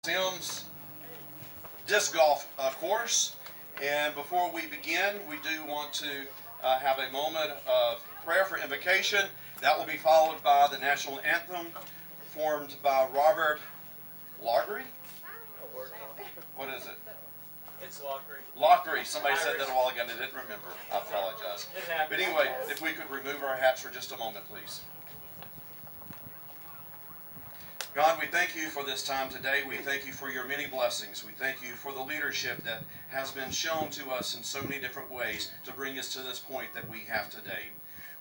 Semmes Disc Golf Course. And before we begin, we do want to have a moment of prayer for invocation. That will be followed by the national anthem performed by Robert Lockery? What is it? It's Lockery. Lockery. Somebody said that a while ago and I didn't remember. I apologize. But anyway, if we could remove our hats for just a moment, please. God, we thank you for this time today. We thank you for your many blessings. We thank you for the leadership that has been shown to us in so many different ways to bring us to this point that we have today.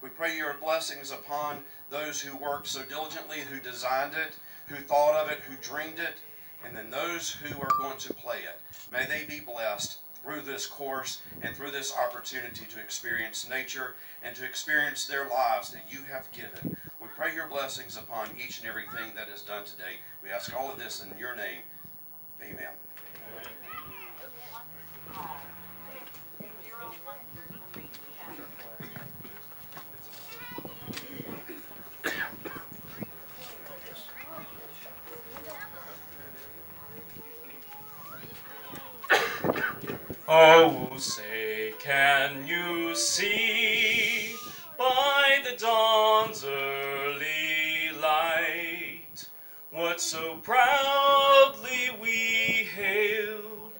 We pray your blessings upon those who worked so diligently, who designed it, who thought of it, who dreamed it, and then those who are going to play it. May they be blessed through this course and through this opportunity to experience nature and to experience their lives that you have given. We pray your blessings upon each and everything that is done today. We ask all of this in your name. Amen. Oh, say, can you see by the dawn's early light what so proudly we hailed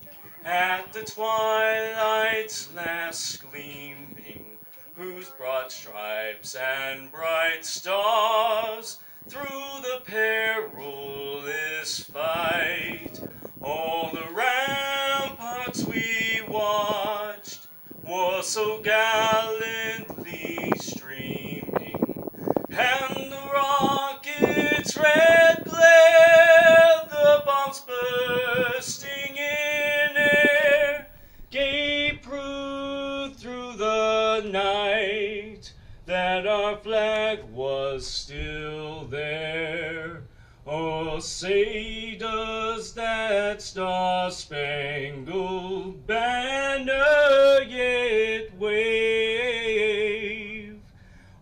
at the twilight's last gleaming, whose broad stripes and bright stars through the perilous fight all the ramparts we watched was so gallantly streaming, and the rocket's red glare, the bombs bursting in air, gave proof through the night that our flag was still there. Oh, say does that star-spangled banner yet wave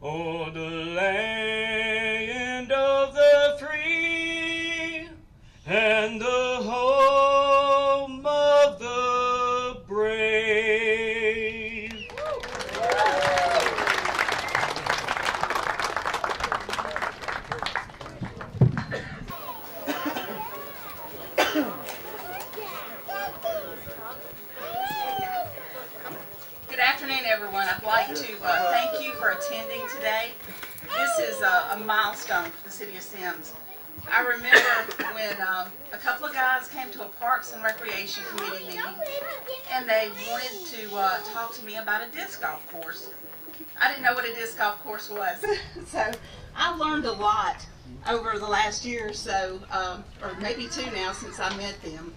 o'er the land of the free and the home of the brave? Good afternoon, everyone. I'd like to thank you for attending today. This is a milestone for the city of Semmes. I remember when a couple of guys came to a Parks and Recreation Committee meeting and they wanted to talk to me about a disc golf course. I didn't know what a disc golf course was. So I learned a lot over the last year or so, or maybe two now since I met them.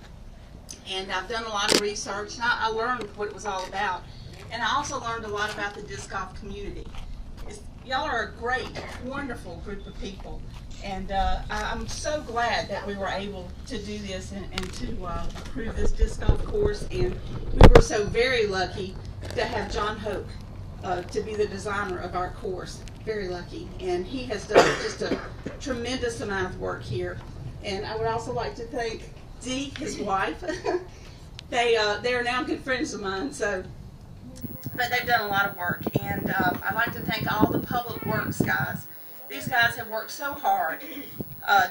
And I've done a lot of research and I learned what it was all about. And I also learned a lot about the disc golf community. Y'all are a great, wonderful group of people. And I'm so glad that we were able to do this and to approve this disc golf course. And we were so very lucky to have John Houck to be the designer of our course. Very lucky. And he has done just a tremendous amount of work here. And I would also like to thank Dee, his wife. They are now good friends of mine. But they've done a lot of work, and I'd like to thank all the public works guys. These guys have worked so hard,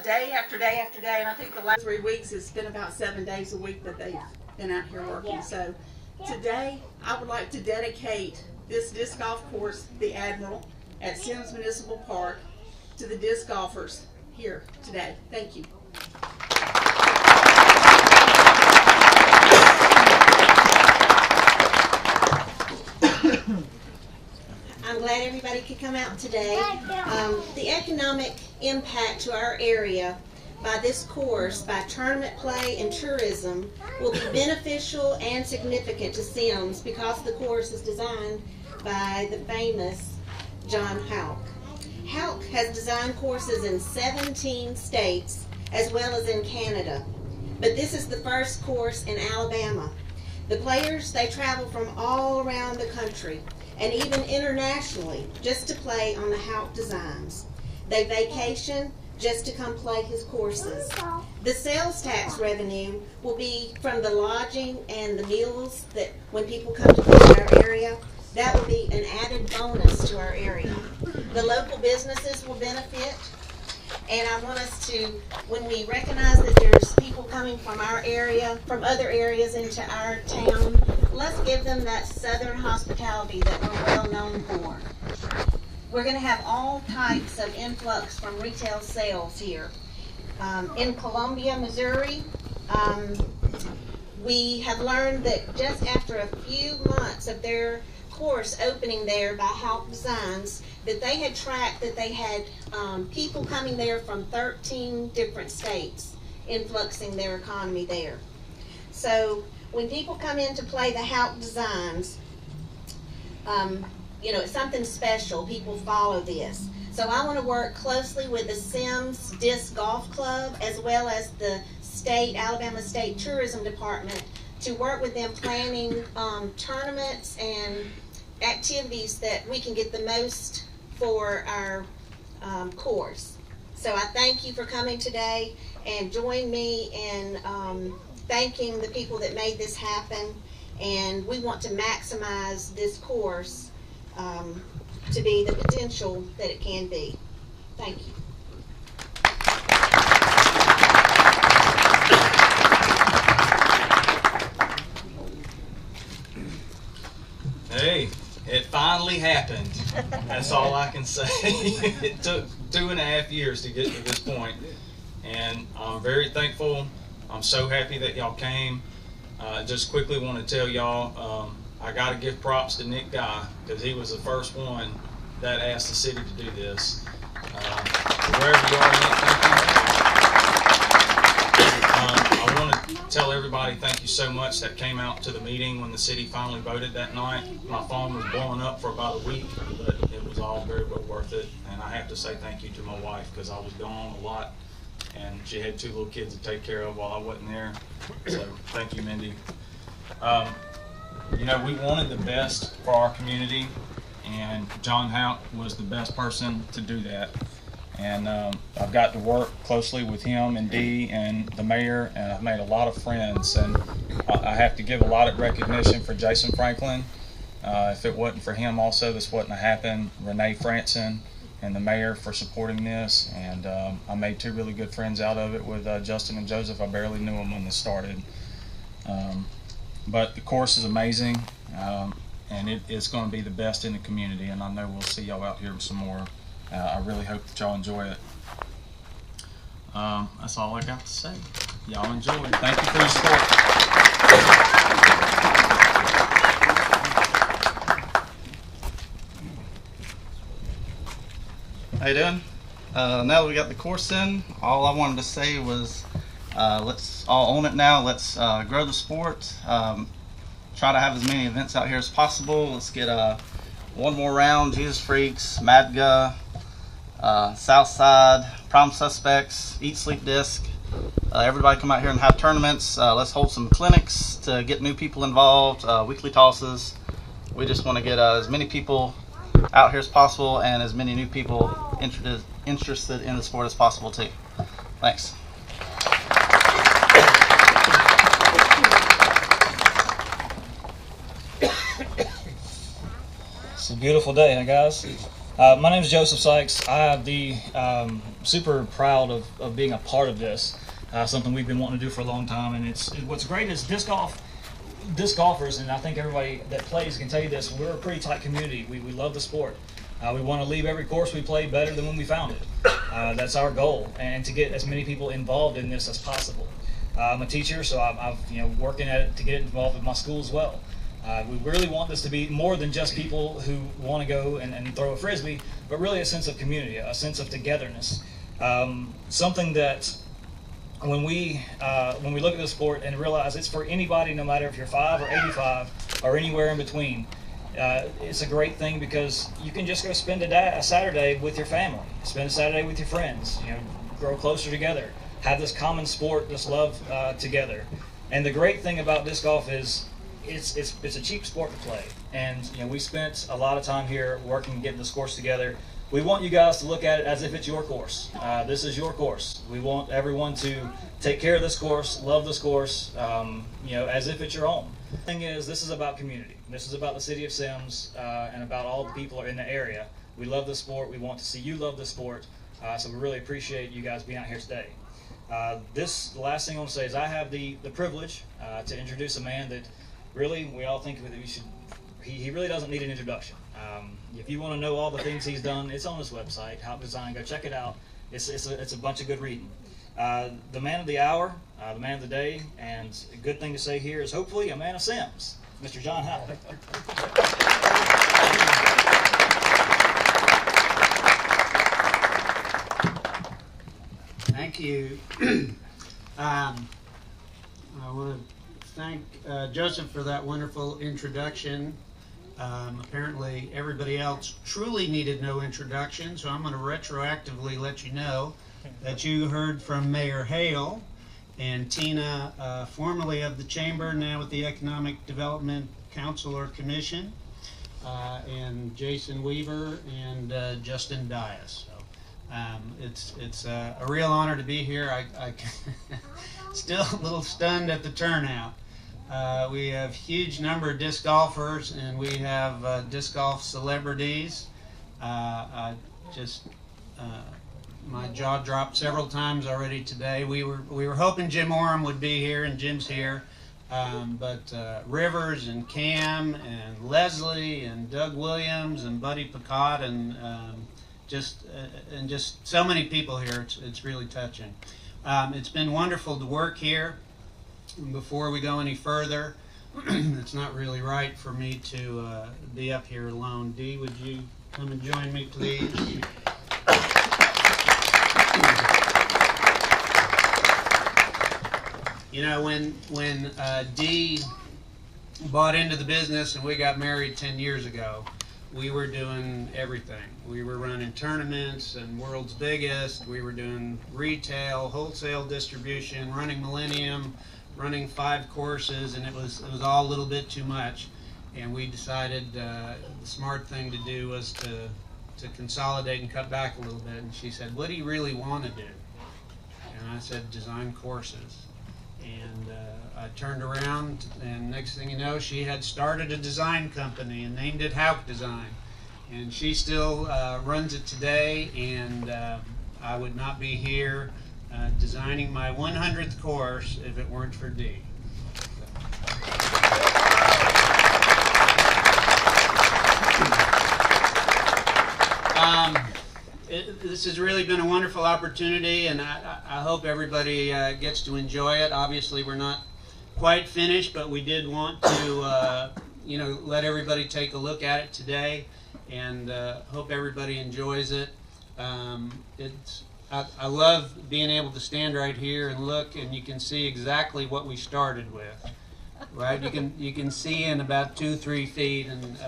day after day after day, and I think the last 3 weeks it's been about 7 days a week that they've been out here working. So today I would like to dedicate this disc golf course, the Admiral, at Semmes Municipal Park, to the disc golfers here today. Thank you. I'm glad everybody could come out today. The economic impact to our area by this course, by tournament play and tourism, will be beneficial and significant to Semmes because the course is designed by the famous John Houck. Houck has designed courses in 17 states as well as in Canada, but this is the first course in Alabama. The players, they travel from all around the country and even internationally just to play on the Houck designs. They vacation just to come play his courses. The sales tax revenue will be from the lodging and the meals that when people come to visit our area, that will be an added bonus to our area. The local businesses will benefit, and I want us to, when we recognize that there's people coming from our area, from other areas into our town, let's give them that southern hospitality that we're well known for. We're going to have all types of influx from retail sales here. In Columbia, Missouri, we have learned that just after a few months of their course opening there by Houck Designs, that they had tracked that they had people coming there from 13 different states influxing their economy there. So when people come in to play the Houck Designs, you know, it's something special. People follow this. So I want to work closely with the Semmes Disc Golf Club as well as the Alabama State Tourism Department to work with them planning tournaments and activities that we can get the most for our course. So I thank you for coming today, and join me in thanking the people that made this happen. And we want to maximize this course to be the potential that it can be. Thank you. Hey, it finally happened. That's all I can say. It took 2.5 years to get to this point, and I'm very thankful. I'm so happy that y'all came. Just quickly want to tell y'all, I got to give props to Nick Guy, because he was the first one that asked the city to do this. Wherever you are, Nick, thank you. I want to tell everybody thank you so much that came out to the meeting when the city finally voted that night. My phone was blowing up for about a week, but it was all very well worth it. And I have to say thank you to my wife, because I was gone a lot, and she had 2 little kids to take care of while I wasn't there. So thank you, Mindy. You know, we wanted the best for our community, and John Houck was the best person to do that. And I've got to work closely with him and Dee and the mayor, and I've made a lot of friends. And I have to give a lot of recognition for Jason Franklin. If it wasn't for him also, this wouldn't have happened. Renee Franson and the mayor for supporting this. And I made 2 really good friends out of it with Justin and Joseph. I barely knew them when this started. But the course is amazing, and it's going to be the best in the community, and I know we'll see y'all out here with some more. I really hope that y'all enjoy it. That's all I got to say. Y'all enjoy it. Thank you for your support. How you doing? Now that we got the course in, all I wanted to say was let's all own it now. Let's grow the sport. Try to have as many events out here as possible. Let's get one more round. Jesus Freaks, Madga, Southside, Prime Suspects, Eat Sleep Disc. Everybody come out here and have tournaments. Let's hold some clinics to get new people involved. Weekly tosses. We just want to get as many people out here as possible, and as many new people interested in the sport as possible too. Thanks. It's a beautiful day, huh, guys? My name is Joseph Sykes. I'm super proud of being a part of this. Something we've been wanting to do for a long time, and what's great is disc golfers, and I think everybody that plays can tell you this. We're a pretty tight community. We love the sport. We want to leave every course we play better than when we found it. That's our goal, and to get as many people involved in this as possible. I'm a teacher, so I'm working at it to get involved with my school as well. We really want this to be more than just people who want to go and throw a frisbee, but really a sense of community, a sense of togetherness. Something that when we look at the sport and realize it's for anybody, no matter if you're 5 or 85 or anywhere in between, it's a great thing because you can just go spend a Saturday with your family, spend a Saturday with your friends, grow closer together, have this common sport, this love together. And the great thing about disc golf is it's a cheap sport to play, and we spent a lot of time here working, getting this course together. we want you guys to look at it as if it's your course. This is your course. We want everyone to take care of this course, love this course, as if it's your own. The thing is, this is about community. This is about the city of Semmes and about all the people in the area. We love the sport. We want to see you love the sport. So we really appreciate you guys being out here today. The last thing I want to say is I have the privilege to introduce a man that really we all think that we should. He really doesn't need an introduction. If you want to know all the things he's done, it's on his website, Houck Design. Go check it out. It's a bunch of good reading. The man of the hour, the man of the day, and a good thing to say here is hopefully a man of Semmes, Mr. John Houck. Thank you. I want to thank Joseph for that wonderful introduction. Apparently everybody else truly needed no introduction, so I'm going to retroactively let you know that you heard from Mayor Hale and Tina, formerly of the Chamber, now with the Economic Development Council or Commission, and Jason Weaver and Justin Dias. So, it's a real honor to be here. I still a little stunned at the turnout. We have a huge number of disc golfers, and we have disc golf celebrities. My jaw dropped several times already today. We were hoping Jim Oram would be here, and Jim's here. But Rivers and Cam and Leslie and Doug Williams and Buddy Picott and just so many people here. It's really touching. It's been wonderful to work here. Before we go any further, it's not really right for me to be up here alone. Dee, would you come and join me, please? You know, when Dee bought into the business and we got married 10 years ago, we were doing everything. We were running tournaments and World's Biggest. We were doing retail, wholesale distribution, running Millennium, running 5 courses, and it was all a little bit too much. And we decided the smart thing to do was to consolidate and cut back a little bit. And she said, "What do you really want to do?" And I said, "Design courses." And I turned around, and next thing you know, she had started a design company and named it Houck Design. And she still runs it today, and I would not be here designing my 100th course if it weren't for Dee. This has really been a wonderful opportunity, and I hope everybody gets to enjoy it. Obviously, we're not quite finished, but we did want to let everybody take a look at it today, and hope everybody enjoys it. I love being able to stand right here and look, and you can see exactly what we started with, right? You can see in about 2-3 feet, and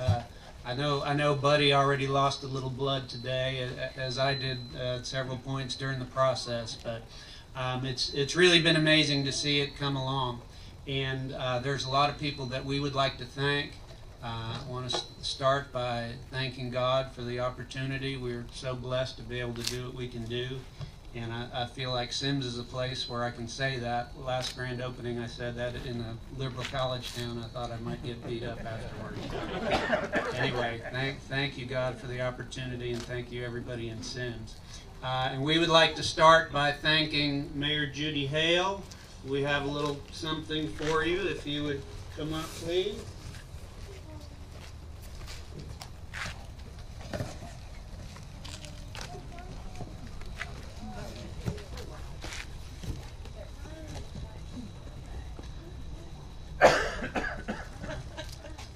I know Buddy already lost a little blood today, as I did at several points during the process. But it's really been amazing to see it come along, and there's a lot of people that we would like to thank. I want to start by thanking God for the opportunity. We're so blessed to be able to do what we can do, and I feel like Semmes is a place where I can say that. Last grand opening, I said that in a liberal college town. I thought I might get beat up afterwards. Anyway, thank you, God, for the opportunity, and thank you, everybody in Semmes. And we would like to start by thanking Mayor Judy Hale. We have a little something for you. If you would come up, please.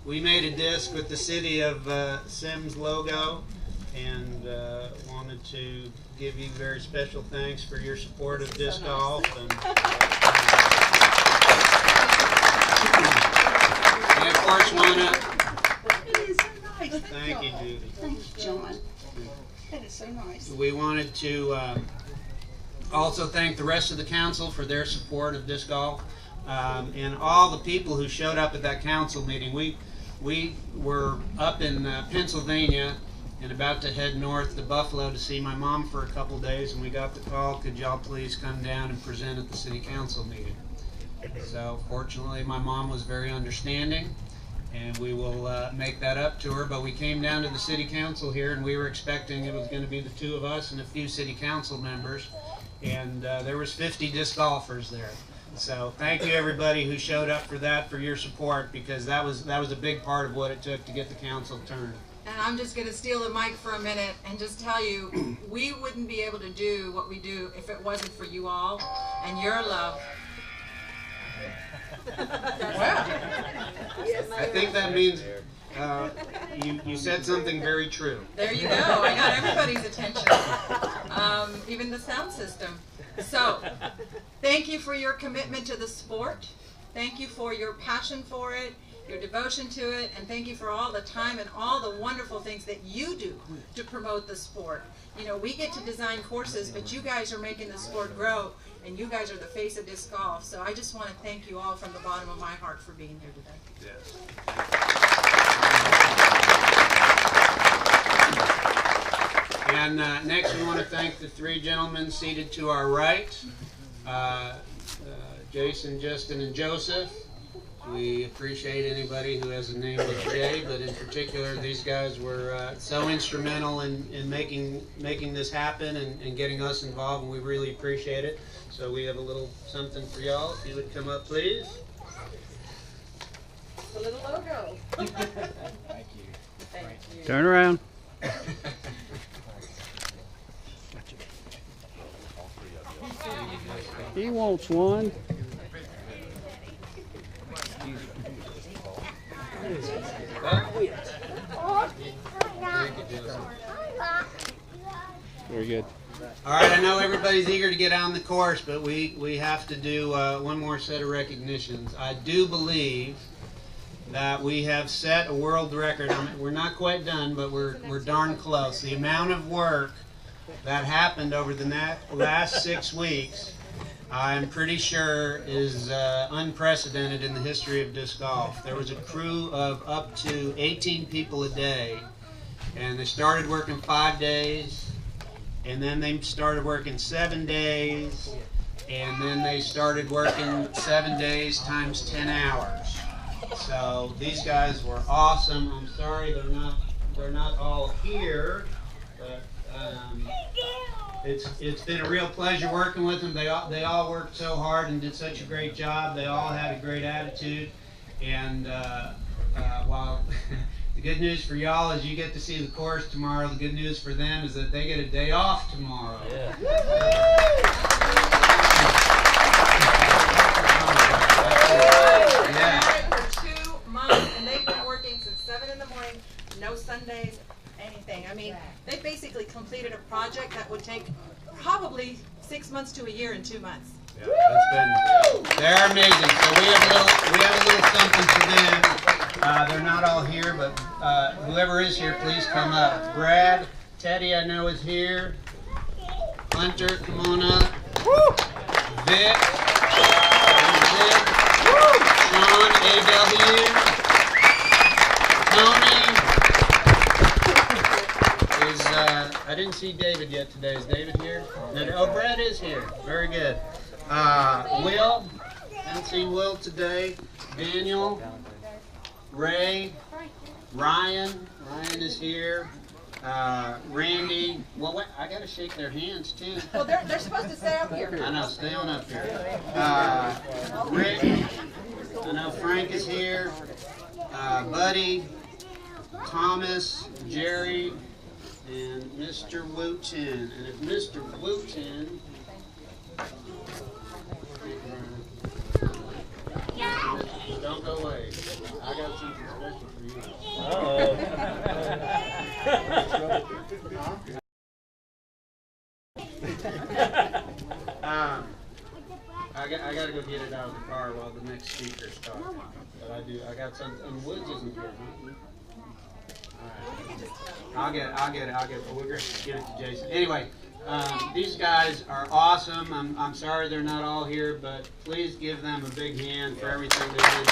We made a disc with the city of Semmes logo, and wanted to give you very special thanks for your support of disc golf. And of course want to... It is so nice. Thank you, Judy. Thank you, John. That is so nice. We wanted to also thank the rest of the council for their support of disc golf, and all the people who showed up at that council meeting. We were up in Pennsylvania, and about to head north to Buffalo to see my mom for a couple days, and we got the call, could y'all please come down and present at the city council meeting? So fortunately my mom was very understanding, and we will make that up to her. But we came down to the city council here, and we were expecting it was going to be the two of us and a few city council members, and there was 50 disc golfers there. So thank you everybody who showed up for that, for your support, because that was a big part of what it took to get the council turned. And I'm just going to steal the mic for a minute and just tell you, we wouldn't be able to do what we do if it wasn't for you all and your love. I think that means you said something very true. There you go. I got everybody's attention, even the sound system. So, thank you for your commitment to the sport. Thank you for your passion for it, your devotion to it, and thank you for all the time and all the wonderful things that you do to promote the sport. You know, we get to design courses, but you guys are making the sport grow, and you guys are the face of disc golf. So I just want to thank you all from the bottom of my heart for being here today. Yes. And next we want to thank the three gentlemen seated to our right, Jason, Justin, and Joseph. We appreciate anybody who has a name with J, but in particular these guys were so instrumental in making this happen and getting us involved, and we really appreciate it. So we have a little something for y'all. If you would come up, please. The little logo. Thank you. Thank you. Turn around. He wants one. Very good. All right, I know everybody's eager to get on the course, but we have to do one more set of recognitions. I do believe that we have set a world record. We're not quite done, but we're darn close. The amount of work that happened over the last 6 weeks, I'm pretty sure, is unprecedented in the history of disc golf. There was a crew of up to 18 people a day, and they started working 5 days, and then they started working 7 days, and then they started working 7 days times 10 hours. So these guys were awesome. I'm sorry they're not all here, but it's been a real pleasure working with them. They all worked so hard and did such a great job. They all had a great attitude, and while the good news for y'all is you get to see the course tomorrow, the good news for them is that they get a day off tomorrow. Yeah. For 2 months, and they've been working since 7 in the morning, no Sundays, anything. I mean, they basically completed a project that would take probably 6 months to a year in 2 months. Yeah, they're amazing. So we have a little something for them. They're not all here, but whoever is here, please come up. Brad, Teddy, I know is here. Hunter, come on up. Vic, Sean, A.W. Tony. I didn't see David yet today. Is David here? No, oh, Brad is here. Very good. Will. Haven't seen Will today. Daniel. Ray. Ryan. Ryan is here. Randy. Well, wait, I got to shake their hands too. Well, they're supposed to stay up here. I know. Stay on up here. Rick. I know Frank is here. Buddy. Thomas. Jerry. And Mr. Wooten. And if Mr. Wooten... Don't go away. I got something special for you. I got to go get it out of the car while the next speaker's talking. But I got something. And Woods isn't here, huh? I'll get it. We're going to give it to Jason. Anyway, these guys are awesome. I'm sorry they're not all here, but please give them a big hand for everything they did.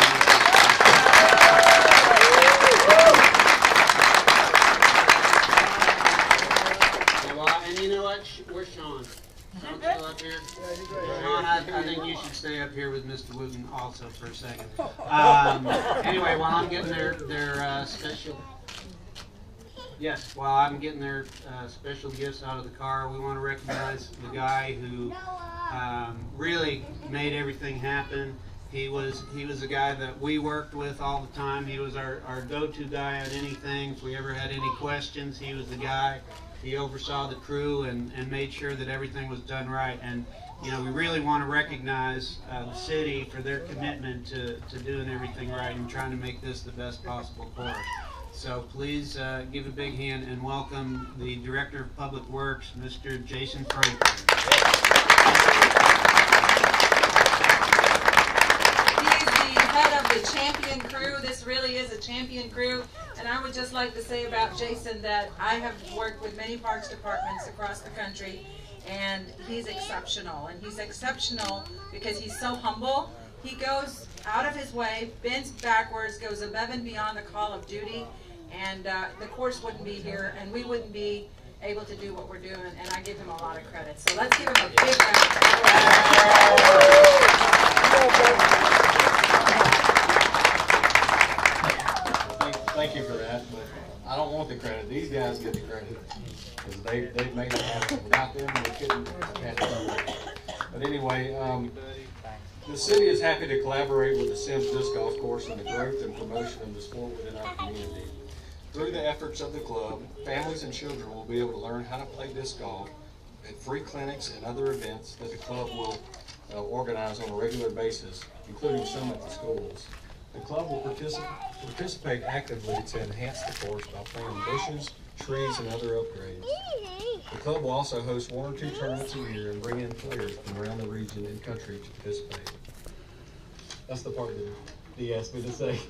what? Where's Sean? Sean still up here? Sean, I think you should stay up here with Mr. Wooten also for a second. Anyway, while I'm getting their special... Yes, while I'm getting their special gifts out of the car, we want to recognize the guy who really made everything happen. He was a guy that we worked with all the time. He was our go-to guy on anything. If we ever had any questions, he was the guy. He oversaw the crew and made sure that everything was done right. And you know, we really want to recognize the city for their commitment to doing everything right and trying to make this the best possible course. So please give a big hand and welcome the Director of Public Works, Mr. Jason Franklin. Head of the champion crew. This really is a champion crew, and I would just like to say about Jason that I have worked with many parks departments across the country, and he's exceptional. And he's exceptional because he's so humble. He goes out of his way, bends backwards, goes above and beyond the call of duty, and the course wouldn't be here, and we wouldn't be able to do what we're doing, and I give him a lot of credit. So let's give him a big round of applause. Thank you for that, but I don't want the credit. These guys get the credit because they've made it happen. Without them, we couldn't have had it. But anyway, the city is happy to collaborate with the Semmes Disc Golf Course in the growth and promotion of the sport within our community. Through the efforts of the club, families and children will be able to learn how to play disc golf at free clinics and other events that the club will organize on a regular basis, including some at the schools. The club will participate actively to enhance the course by planting bushes, trees, and other upgrades. The club will also host 1 or 2 tournaments a year and bring in players from around the region and country to participate. That's the part that he asked me to say.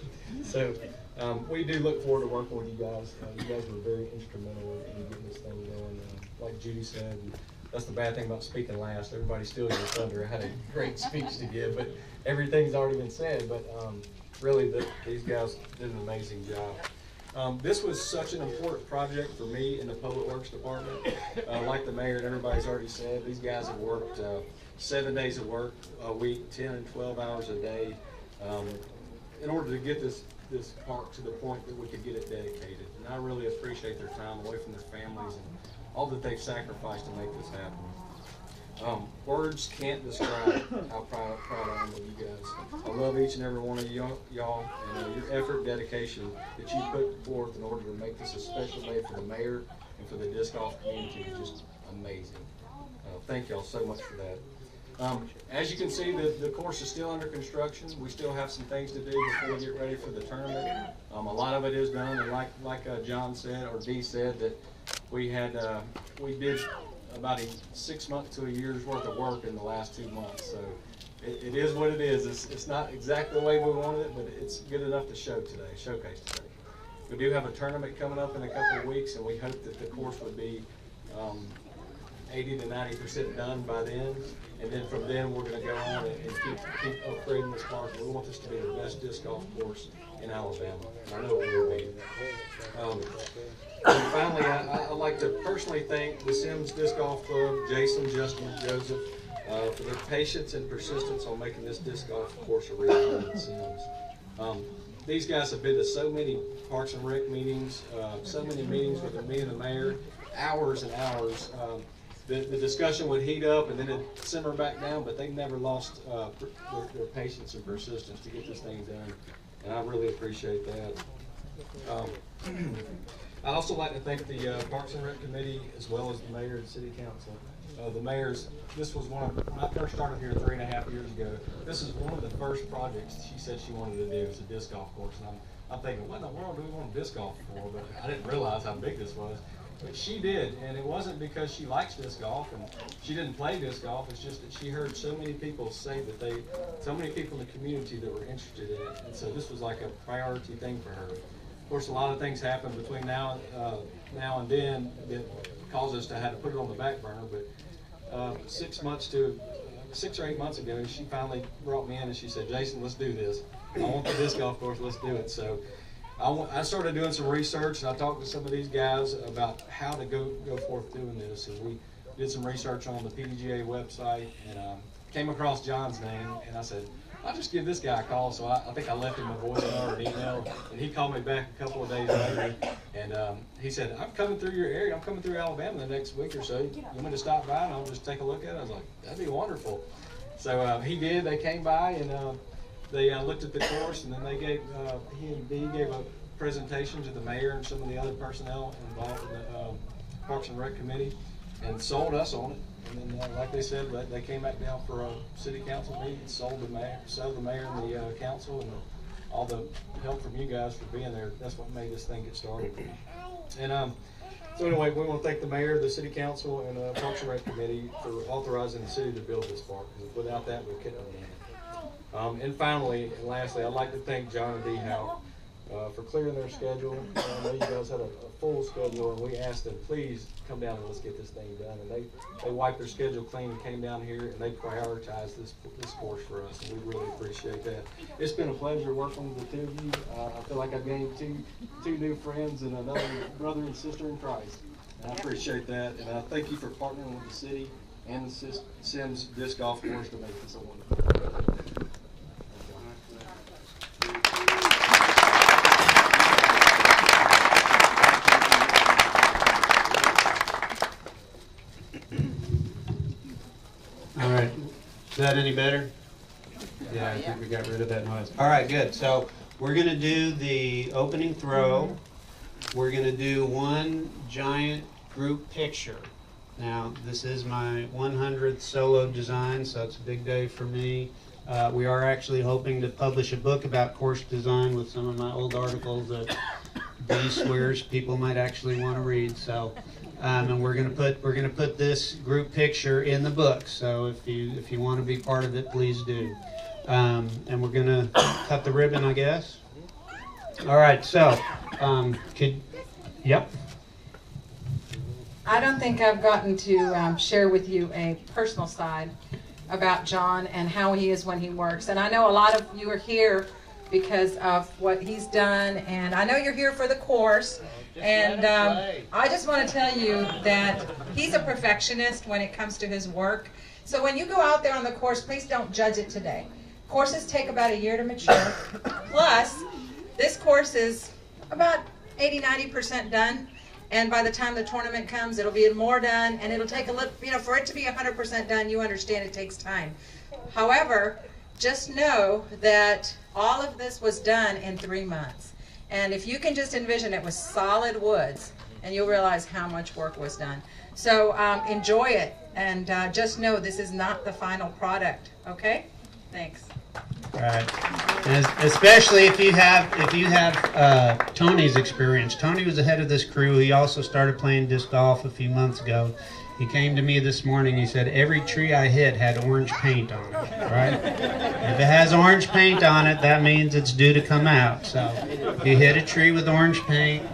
So we do look forward to working with you guys. You guys were very instrumental in getting this thing going. Like Judy said, that's the bad thing about speaking last. Everybody steals your thunder. I had a great speech to give, but everything's already been said. But really, these guys did an amazing job. This was such an important project for me in the Public Works Department. Like the mayor and everybody's already said, these guys have worked 7 days of work a week, 10 and 12 hours a day, in order to get this park to the point that we could get it dedicated. And I really appreciate their time away from their families and all that they've sacrificed to make this happen. Words can't describe how proud I am of you guys. I love each and every one of y'all, and your effort, dedication that you put forth in order to make this a special day for the mayor and for the disc golf community is just amazing. Thank y'all so much for that. As you can see, the course is still under construction. We still have some things to do before we get ready for the tournament. A lot of it is done, and like John said, or Dee said, that we did about 6 months to a year's worth of work in the last 2 months. So it is what it is. It's not exactly the way we wanted it, but it's good enough to showcase today. We do have a tournament coming up in a couple of weeks, and we hope that the course would be 80 to 90% done by then. And then from then, we're going to go on and keep upgrading this park. We want this to be the best disc golf course in Alabama. And I know it will be. And finally, I'd like to personally thank the Semmes Disc Golf Club, Jason, Justin, and Joseph, for their patience and persistence on making this disc golf course a reality at Semmes. These guys have been to so many Parks and Rec meetings, so many meetings with me and the mayor, hours and hours. The discussion would heat up and then it'd simmer back down, but they never lost their patience and persistence to get this thing done, and I really appreciate that. I'd also like to thank the Parks and Rec Committee as well as the mayor and city council. This was when I first started here 3.5 years ago. This is one of the first projects she said she wanted to do, is a disc golf course. And I'm thinking, what in the world do we want disc golf for? But I didn't realize how big this was. But she did, and it wasn't because she likes disc golf and she didn't play disc golf. It's just that she heard so many people say that so many people in the community that were interested in it. And so this was like a priority thing for her. Of course, a lot of things happen between now and then that caused us to have to put it on the back burner. But 6 or 8 months ago, she finally brought me in and she said, "Jason, let's do this. I want the disc golf course. Let's do it." So I started doing some research, and I talked to some of these guys about how to go forth doing this. And did some research on the PDGA website, and came across John's name, and I said, I'll just give this guy a call. So I think I left him a voicemail or an email, and he called me back a couple of days later, and he said, I'm coming through your area. I'm coming through Alabama the next week or so. You want me to stop by and I'll just take a look at it? I was like, that'd be wonderful. So he did. They came by, and they looked at the course, and then they gave, he and Dee gave a presentation to the mayor and some of the other personnel involved in the Parks and Rec Committee, and sold us on it. And then, like they said, they came back down for a city council meeting, sold the mayor and the council, and all the help from you guys for being there. That's what made this thing get started. And so anyway, we want to thank the mayor, the city council, and the Parks and Rec Committee for authorizing the city to build this park. Because without that, we couldn't have done it. And finally, and lastly, I'd like to thank John and Dee Houck for clearing their schedule. I know you guys had a full schedule, and we asked them, please come down and let's get this thing done. And they wiped their schedule clean and came down here, and they prioritized this course for us, and we really appreciate that. It's been a pleasure working with the two of you. I feel like I've gained two new friends and another brother and sister in Christ. And I appreciate that, and I thank you for partnering with the city and the Semmes Disc Golf Course to make this a wonderful. All right, is that any better? Yeah, I think we got rid of that noise. All right, good. So we're going to do the opening throw. We're going to do one giant group picture. Now, this is my 100th solo design, so it's a big day for me. We are actually hoping to publish a book about course design with some of my old articles that Dee swears people might actually want to read. So, and we're gonna put this group picture in the book. So if you want to be part of it, please do. And we're gonna cut the ribbon, I guess. All right. So, yep. I don't think I've gotten to share with you a personal side about John and how he is when he works. And I know a lot of you are here because of what he's done, and I know you're here for the course. And I just want to tell you that he's a perfectionist when it comes to his work. So when you go out there on the course, please don't judge it today. Courses take about a year to mature. Plus, this course is about 80-90% done. And by the time the tournament comes, it'll be more done, and it'll take a little, for it to be 100% done, you understand it takes time. However, just know that all of this was done in 3 months. And if you can just envision it with solid woods, and you'll realize how much work was done. So enjoy it, and just know this is not the final product, okay? Thanks. All right. And especially if you have Tony's experience. Tony was the head of this crew. He also started playing disc golf a few months ago. He came to me this morning. He said every tree I hit had orange paint on it. Right? If it has orange paint on it, that means it's due to come out. So if you hit a tree with orange paint,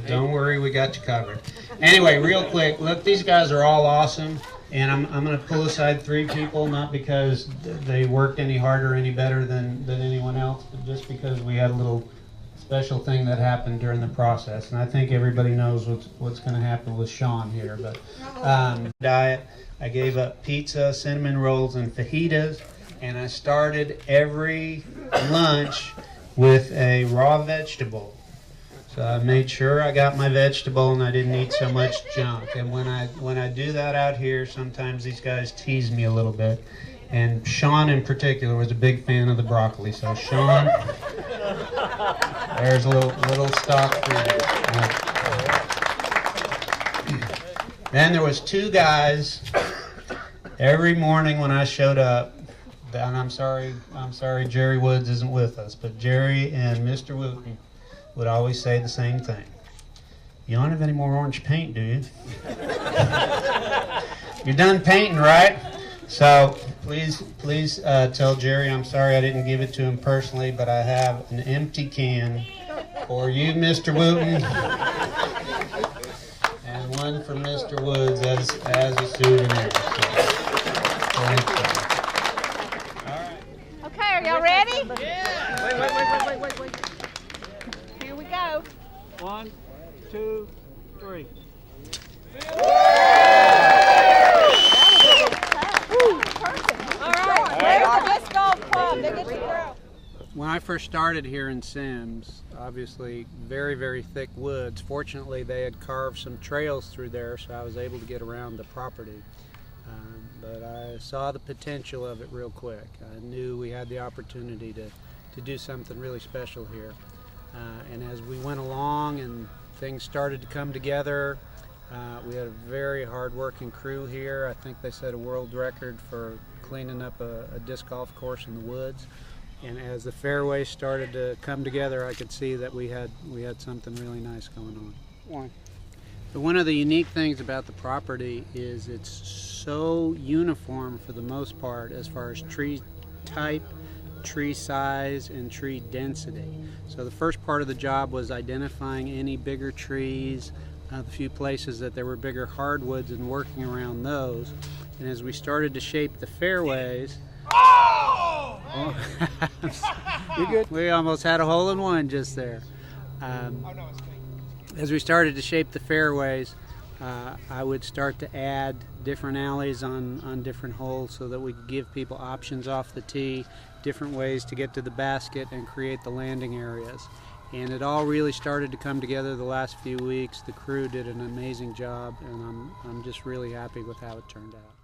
don't worry, we got you covered. Anyway, real quick, look, these guys are all awesome. And I'm going to pull aside 3 people, not because they worked any harder or any better than anyone else, but just because we had a little special thing that happened during the process. And I think everybody knows what's going to happen with Sean here. But diet, I gave up pizza, cinnamon rolls, and fajitas. And I started every lunch with a raw vegetable. So I made sure I got my vegetable and I didn't eat so much junk. And when I do that out here, sometimes these guys tease me a little bit. And Sean in particular was a big fan of the broccoli. So Sean, there's a little stock for you. Then there was 2 guys every morning when I showed up. And I'm sorry Jerry Woods isn't with us, but Jerry and Mr. Wooten would always say the same thing. You don't have any more orange paint, do you? You're done painting, right? So please tell Jerry I'm sorry I didn't give it to him personally, but I have an empty can for you, Mr. Wooten, and one for Mr. Woods as a souvenir. Okay, are y'all ready? Yeah. Wait. Here we go. 1, 2, 3. When I first started here in Semmes, obviously very, very thick woods. Fortunately, they had carved some trails through there, so I was able to get around the property. But I saw the potential of it real quick. I knew we had the opportunity to do something really special here. And as we went along and things started to come together, we had a very hard-working crew here. I think they set a world record for cleaning up a disc golf course in the woods. And as the fairways started to come together, I could see that we had something really nice going on. But one of the unique things about the property is it's so uniform for the most part as far as tree type, tree size, and tree density. So the first part of the job was identifying any bigger trees, the few places that there were bigger hardwoods, and working around those. And as we started to shape the fairways, you're good. We almost had a hole in one just there. As we started to shape the fairways, I would start to add different alleys on different holes so that we could give people options off the tee, different ways to get to the basket and create the landing areas. And it all really started to come together the last few weeks. The crew did an amazing job, and I'm just really happy with how it turned out.